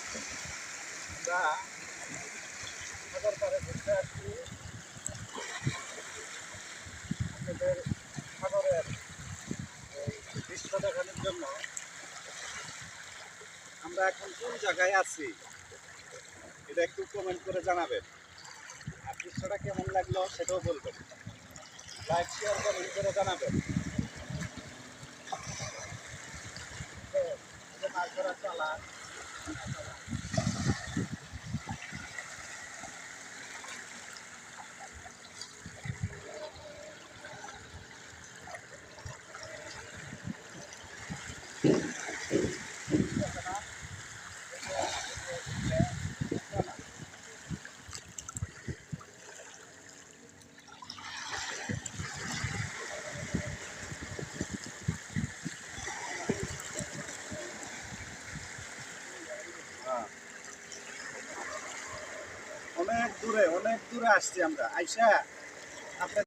আমরা সাগর পাড়ে ঘুরতে আসছি আপনাদের সাগরের এই দৃশ্য দেখানোর জন্য। আমরা এখন কোন জায়গায় আছি এটা একটু কমেন্ট করে জানাবেন, আর দৃশ্যটা কেমন লাগলো সেটাও বলবেন। লাইক শেয়ার কমেন্ট করে জানাবেন। মাছ ধরা চালা অনেক দূরে আসছি আমরা আইসা আপনার